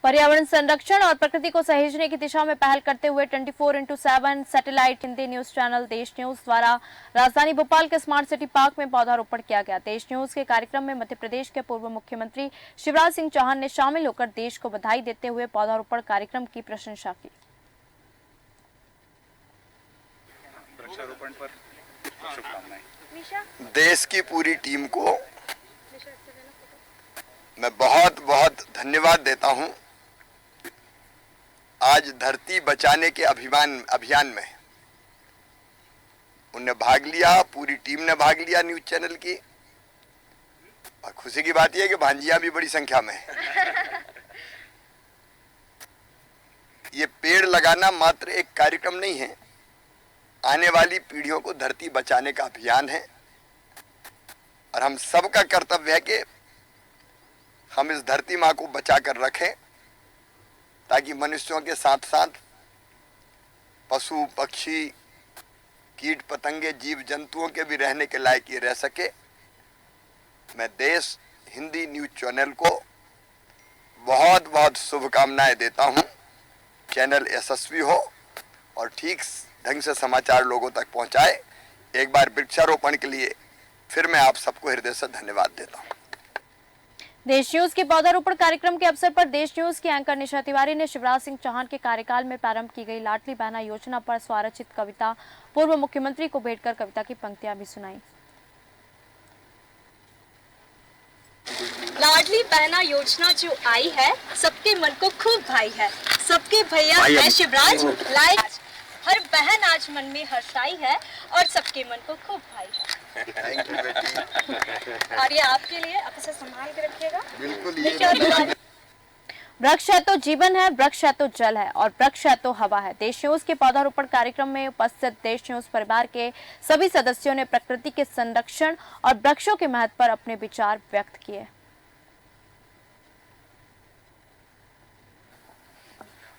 पर्यावरण संरक्षण और प्रकृति को सहेजने की दिशा में पहल करते हुए 24x7 satellite Hindi news channel देश न्यूज द्वारा राजधानी भोपाल के स्मार्ट सिटी पार्क में पौधारोपण किया गया। देश न्यूज के कार्यक्रम में मध्य प्रदेश के पूर्व मुख्यमंत्री शिवराज सिंह चौहान ने शामिल होकर देश को बधाई देते हुए पौधारोपण कार्यक्रम की प्रशंसा की। वृक्षारोपण पर शुभकामनाएं। देश की पूरी टीम को मैं बहुत बहुत धन्यवाद देता हूं। आज धरती बचाने के अभियान में उनने भाग लिया, पूरी टीम ने भाग लिया न्यूज चैनल की। और खुशी की बात यह है कि भांजियां भी बड़ी संख्या में है। ये पेड़ लगाना मात्र एक कार्यक्रम नहीं है, आने वाली पीढ़ियों को धरती बचाने का अभियान है। और हम सबका कर्तव्य है कि हम इस धरती माँ को बचा कर रखें, ताकि मनुष्यों के साथ साथ पशु पक्षी कीट पतंगे जीव जंतुओं के भी रहने के लायक ये रह सके। मैं देश हिंदी न्यूज चैनल को बहुत बहुत शुभकामनाएं देता हूं। चैनल यशस्वी हो और ठीक ढंग से समाचार लोगों तक पहुंचाए। एक बार वृक्षारोपण के लिए फिर मैं आप सबको हृदय से धन्यवाद देता हूं। देश न्यूज के पौधारोपण कार्यक्रम के अवसर पर देश न्यूज की एंकर निशा तिवारी ने शिवराज सिंह चौहान के कार्यकाल में प्रारंभ की गई लाडली बहना योजना पर स्वरचित कविता पूर्व मुख्यमंत्री को भेंट कर कविता की पंक्तियां भी सुनाई। लाडली बहना योजना जो आई है सबके मन को खूब भाई है। सबके भैया है शिवराज लाइक, हर बहन आज मन में हर्षाई है और सबके मन को खूब भाई है। थैंक यू बेटी। और ये आपके लिए, आप इसे संभाल के रखिएगा। बिल्कुल। वृक्ष है तो जीवन है, वृक्ष है तो जल है और वृक्ष है तो हवा है। देश न्यूज के पौधारोपण कार्यक्रम में उपस्थित देश न्यूज परिवार के सभी सदस्यों ने प्रकृति के संरक्षण और वृक्षों के महत्व पर अपने विचार व्यक्त किए।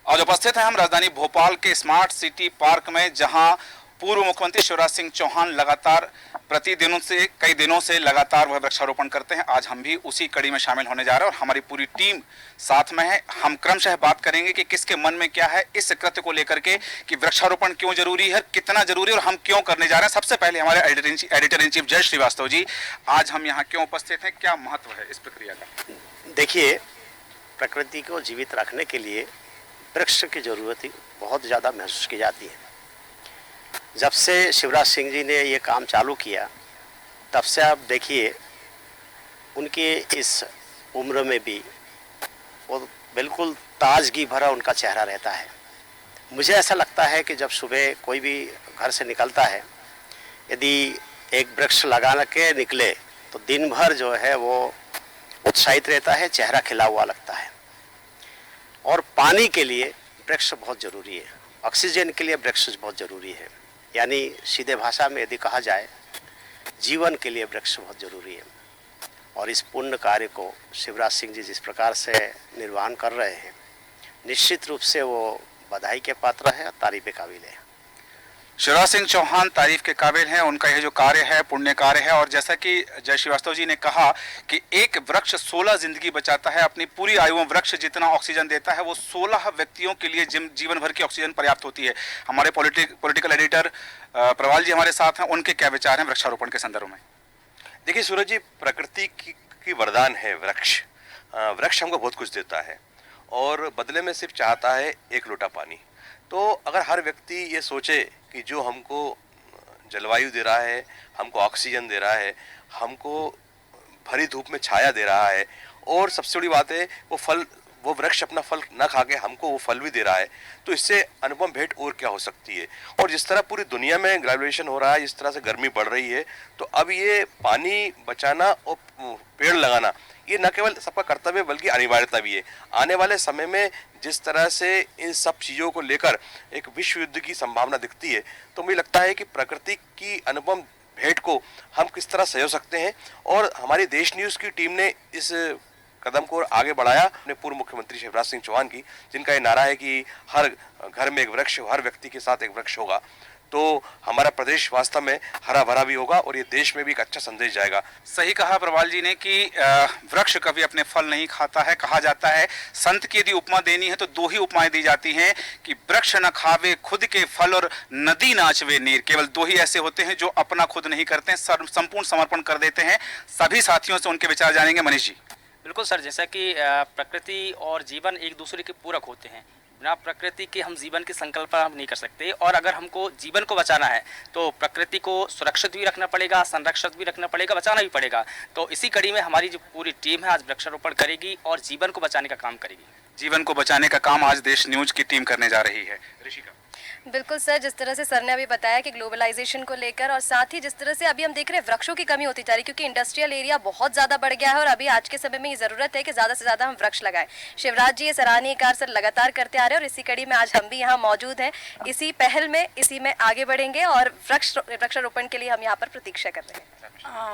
आज उपस्थित हैं हम राजधानी भोपाल के स्मार्ट सिटी पार्क में, जहां पूर्व मुख्यमंत्री शिवराज सिंह चौहान लगातार कई दिनों से लगातार वह वृक्षारोपण करते हैं। आज हम भी उसी कड़ी में शामिल होने जा रहे हैं और हमारी पूरी टीम साथ में है। हम क्रमशः बात करेंगे कि किसके मन में क्या है इस कृत्य को लेकर के, कि वृक्षारोपण क्यों जरूरी है, कितना जरूरी है और हम क्यों करने जा रहे हैं। सबसे पहले हमारे एडिटर इन चीफ जय श्रीवास्तव जी, आज हम यहाँ क्यों उपस्थित हैं, क्या महत्व है इस प्रक्रिया का? देखिए, प्रकृति को जीवित रखने के लिए वृक्ष की जरूरत बहुत ज़्यादा महसूस की जाती है। जब से शिवराज सिंह जी ने ये काम चालू किया तब से आप देखिए उनके इस उम्र में भी वो बिल्कुल ताजगी भरा उनका चेहरा रहता है। मुझे ऐसा लगता है कि जब सुबह कोई भी घर से निकलता है, यदि एक वृक्ष लगा के निकले तो दिन भर जो है वो उत्साहित रहता है, चेहरा खिला हुआ लगता है। और पानी के लिए वृक्ष बहुत ज़रूरी है, ऑक्सीजन के लिए वृक्ष बहुत ज़रूरी है। यानी सीधे भाषा में यदि कहा जाए, जीवन के लिए वृक्ष बहुत ज़रूरी है। और इस पुण्य कार्य को शिवराज सिंह जी जिस प्रकार से निर्वहन कर रहे हैं, निश्चित रूप से वो बधाई के पात्र है और तारीफ के काबिल है। शिवराज सिंह चौहान तारीफ के काबिल हैं। उनका यह जो कार्य है पुण्य कार्य है। और जैसा कि जय श्रीवास्तव जी ने कहा कि एक वृक्ष 16 जिंदगी बचाता है। अपनी पूरी आयु में वृक्ष जितना ऑक्सीजन देता है वो 16 व्यक्तियों के लिए जीवन भर की ऑक्सीजन पर्याप्त होती है। हमारे पॉलिटिकल एडिटर प्रवाल जी हमारे साथ हैं, उनके क्या विचार हैं वृक्षारोपण के संदर्भ में? देखिए सूरज जी, प्रकृति की वरदान है वृक्ष। वृक्ष हमको बहुत कुछ देता है और बदले में सिर्फ चाहता है एक लोटा पानी। तो अगर हर व्यक्ति ये सोचे कि जो हमको जलवायु दे रहा है, हमको ऑक्सीजन दे रहा है, हमको भरी धूप में छाया दे रहा है, और सबसे बड़ी बात है वो वृक्ष अपना फल ना खा के हमको वो फल भी दे रहा है, तो इससे अनुपम भेंट और क्या हो सकती है। और जिस तरह पूरी दुनिया में ग्लोबलाइजेशन हो रहा है, जिस तरह से गर्मी बढ़ रही है, तो अब ये पानी बचाना और पेड़ लगाना ये न केवल सबका कर्तव्य बल्कि अनिवार्यता भी है। आने वाले समय में जिस तरह से इन सब चीज़ों को लेकर एक विश्व युद्ध की संभावना दिखती है, तो मुझे लगता है कि प्रकृति की अनुपम भेंट को हम किस तरह सजो सकते हैं। और हमारी देश न्यूज़ की टीम ने इस कदम को आगे बढ़ाया अपने पूर्व मुख्यमंत्री शिवराज सिंह चौहान की, जिनका ये नारा है कि हर घर में एक वृक्ष, हर व्यक्ति के साथ एक वृक्ष होगा। तो हमारा प्रदेश वास्तव में हरा भरा भी होगा और ये देश में भी एक अच्छा संदेश जाएगा। सही कहा प्रवाल जी ने कि वृक्ष कभी अपने फल नहीं खाता है। कहा जाता है, संत की यदि उपमा देनी है तो दो ही उपमाएं दी जाती हैं कि वृक्ष न खावे खुद के फल और नदी नाचवे नीर। केवल दो ही ऐसे होते हैं जो अपना खुद नहीं करते हैं, संपूर्ण समर्पण कर देते हैं। सभी साथियों से उनके विचार जानेंगे। मनीष जी। बिल्कुल सर, जैसा कि प्रकृति और जीवन एक दूसरे के पूरक होते हैं। बिना प्रकृति के हम जीवन की संकल्पना हम नहीं कर सकते, और अगर हमको जीवन को बचाना है तो प्रकृति को सुरक्षित भी रखना पड़ेगा, संरक्षित भी रखना पड़ेगा, बचाना भी पड़ेगा। तो इसी कड़ी में हमारी जो पूरी टीम है आज वृक्षारोपण करेगी और जीवन को बचाने का काम करेगी। जीवन को बचाने का काम आज देश न्यूज की टीम करने जा रही है। ऋषिका। बिल्कुल सर, जिस तरह से सर ने अभी बताया कि ग्लोबलाइजेशन को लेकर, और साथ ही जिस तरह से अभी हम देख रहे हैं वृक्षों की कमी होती जा रही है, क्योंकि इंडस्ट्रियल एरिया बहुत ज़्यादा बढ़ गया है और अभी आज के समय में ये ज़रूरत है कि ज़्यादा से ज़्यादा हम वृक्ष लगाएं। शिवराज जी ये सराहनीय कार्य सर लगातार करते आ रहे हैं और इसी कड़ी में आज हम भी यहाँ मौजूद हैं। इसी पहल में, इसी में आगे बढ़ेंगे और वृक्षारोपण के लिए हम यहाँ पर प्रतीक्षा कर रहे हैं।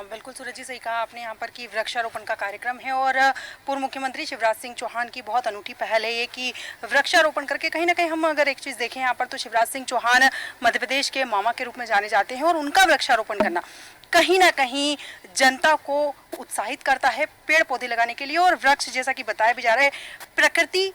बिल्कुल सूरज जी, सही कहा आपने यहाँ पर कि वृक्षारोपण का कार्यक्रम है और पूर्व मुख्यमंत्री शिवराज सिंह चौहान की बहुत अनूठी पहल है ये कि वृक्षारोपण करके कहीं ना कहीं हम अगर एक चीज़ देखें यहाँ पर तो शिवराज सिंह चौहान मध्य प्रदेश के मामा के रूप में जाने जाते हैं और उनका वृक्षारोपण करना कहीं ना कहीं जनता को उत्साहित करता है पेड़ पौधे लगाने के लिए। और वृक्ष, जैसा कि बताया भी जा रहा है, प्रकृति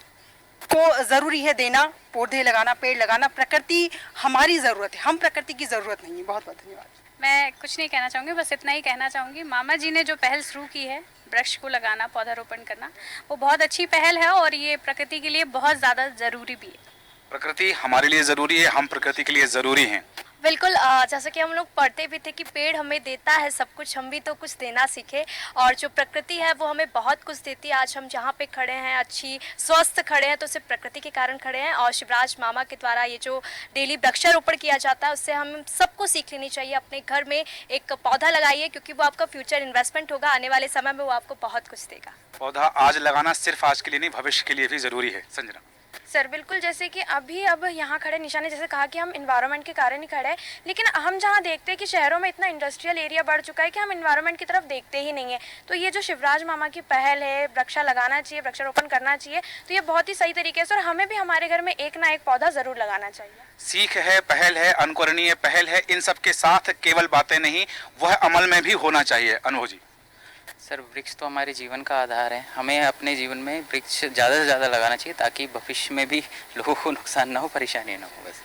को ज़रूरी है देना, पौधे लगाना, पेड़ लगाना। प्रकृति हमारी ज़रूरत है, हम प्रकृति की ज़रूरत नहीं है। बहुत बहुत धन्यवाद। मैं कुछ नहीं कहना चाहूँगी, बस इतना ही कहना चाहूँगी, मामा जी ने जो पहल शुरू की है वृक्ष को लगाना, पौधारोपण करना, वो बहुत अच्छी पहल है और ये प्रकृति के लिए बहुत ज़्यादा ज़रूरी भी है। प्रकृति हमारे लिए ज़रूरी है, हम प्रकृति के लिए ज़रूरी हैं। बिल्कुल, जैसा कि हम लोग पढ़ते भी थे कि पेड़ हमें देता है सब कुछ, हम भी तो कुछ देना सीखे। और जो प्रकृति है वो हमें बहुत कुछ देती है। आज हम जहाँ पे खड़े हैं, अच्छी स्वस्थ खड़े हैं, तो सिर्फ प्रकृति के कारण खड़े हैं। और शिवराज मामा के द्वारा ये जो डेली वृक्षारोपण किया जाता है, उससे हम सबको सीख लेनी चाहिए। अपने घर में एक पौधा लगाइए, क्योंकि वो आपका फ्यूचर इन्वेस्टमेंट होगा, आने वाले समय में वो आपको बहुत कुछ देगा। पौधा आज लगाना सिर्फ आज के लिए नहीं, भविष्य के लिए भी ज़रूरी है। संजना। सर बिल्कुल, जैसे कि अब यहाँ खड़े, निशा ने जैसे कहा कि हम इन्वायरमेंट के कारण ही खड़े हैं, लेकिन हम जहाँ देखते हैं कि शहरों में इतना इंडस्ट्रियल एरिया बढ़ चुका है कि हम इन्वायरमेंट की तरफ देखते ही नहीं है। तो ये जो शिवराज मामा की पहल है, वृक्षा लगाना चाहिए, वृक्षारोपण करना चाहिए, तो ये बहुत ही सही तरीके से, और हमें भी हमारे घर में एक ना एक पौधा ज़रूर लगाना चाहिए। सीख है, पहल है, अनुकरणीय पहल है। इन सब के साथ केवल बातें नहीं, वह अमल में भी होना चाहिए। अनुभव जी। सर, वृक्ष तो हमारे जीवन का आधार है। हमें अपने जीवन में वृक्ष ज़्यादा से ज़्यादा लगाना चाहिए ताकि भविष्य में भी लोगों को नुकसान ना हो, परेशानी ना हो। बस।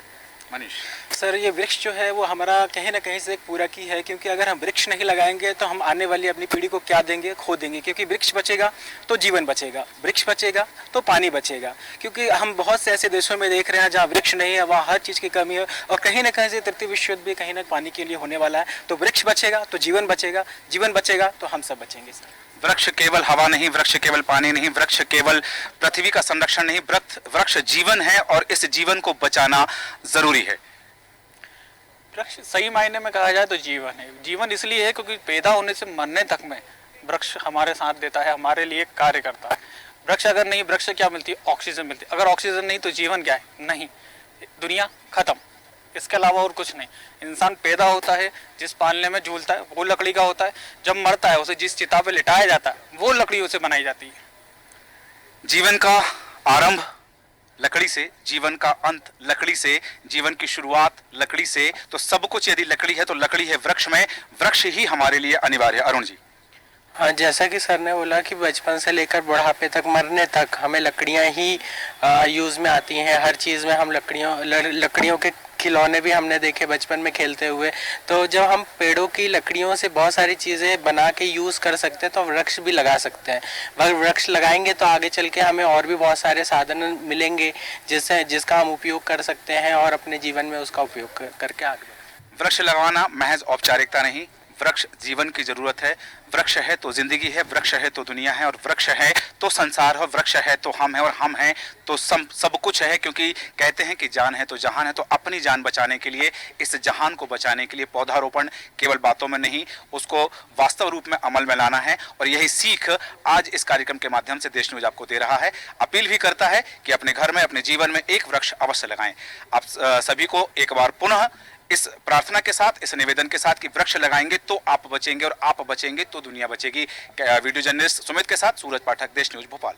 मनीष। सर, ये वृक्ष जो है वो हमारा कहीं ना कहीं से एक पूरा की है, क्योंकि अगर हम वृक्ष नहीं लगाएंगे तो हम आने वाली अपनी पीढ़ी को क्या देंगे, खो देंगे। क्योंकि वृक्ष बचेगा तो जीवन बचेगा, वृक्ष बचेगा तो पानी बचेगा। क्योंकि हम बहुत से ऐसे देशों में देख रहे हैं जहाँ वृक्ष नहीं है, वहाँ हर चीज़ की कमी है, और कहीं ना कहीं से तृतीय विश्व युद्ध भी कहीं ना पानी के लिए होने वाला है। तो वृक्ष बचेगा तो जीवन बचेगा, जीवन बचेगा तो हम सब बचेंगे। सर, वृक्ष केवल हवा नहीं, वृक्ष केवल पानी नहीं, वृक्ष केवल पृथ्वी का संरक्षण नहीं, वृक्ष जीवन है और इस जीवन को बचाना जरूरी है। वृक्ष सही मायने में कहा जाए तो जीवन है। जीवन इसलिए है क्योंकि पैदा होने से मरने तक में वृक्ष हमारे साथ देता है, हमारे लिए कार्य करता है। वृक्ष अगर नहीं, वृक्ष से क्या मिलती है? ऑक्सीजन मिलती है। अगर ऑक्सीजन नहीं तो जीवन क्या है? नहीं, दुनिया खत्म। इसके अलावा और कुछ नहीं। इंसान पैदा होता है, जिस पालने में झूलता है वो लकड़ी का होता है, जब मरता है उसे जिस चिता पे लिटाया जाता है वो लकड़ी उसे बनाई जाती है। जीवन का आरंभ लकड़ी से, जीवन का अंत लकड़ी से, जीवन की शुरुआत लकड़ी से। तो सब कुछ यदि लकड़ी है तो लकड़ी है वृक्ष में, वृक्ष ही हमारे लिए अनिवार्य है। अरुण जी। हाँ, जैसा कि सर ने बोला कि बचपन से लेकर बुढ़ापे तक, मरने तक हमें लकड़ियाँ ही यूज़ में आती हैं। हर चीज़ में हम लकड़ियों के खिलौने भी हमने देखे बचपन में खेलते हुए। तो जब हम पेड़ों की लकड़ियों से बहुत सारी चीज़ें बना के यूज़ कर सकते हैं तो वृक्ष भी लगा सकते हैं। मगर वृक्ष लगाएंगे तो आगे चल के हमें और भी बहुत सारे साधन मिलेंगे जिसका हम उपयोग कर सकते हैं और अपने जीवन में उसका उपयोग करके आगे। वृक्ष लगाना महज औपचारिकता नहीं, वृक्ष जीवन की जरूरत है। वृक्ष है तो जिंदगी है, वृक्ष है तो दुनिया है, और वृक्ष है तो संसार है, वृक्ष है तो हम है, और हम हैं तो सब कुछ है। क्योंकि कहते हैं कि जान है तो जहान है। तो अपनी जान बचाने के लिए, इस जहान को बचाने के लिए पौधारोपण केवल बातों में नहीं, उसको वास्तव रूप में अमल में लाना है। और यही सीख आज इस कार्यक्रम के माध्यम से देश न्यूज आपको दे रहा है। अपील भी करता है कि अपने घर में, अपने जीवन में एक वृक्ष अवश्य लगाएं। आप सभी को एक बार पुनः इस प्रार्थना के साथ, इस निवेदन के साथ कि वृक्ष लगाएंगे तो आप बचेंगे, और आप बचेंगे तो दुनिया बचेगी। वीडियो जर्नलिस्ट सुमित के साथ सूरज पाठक, देश न्यूज भोपाल।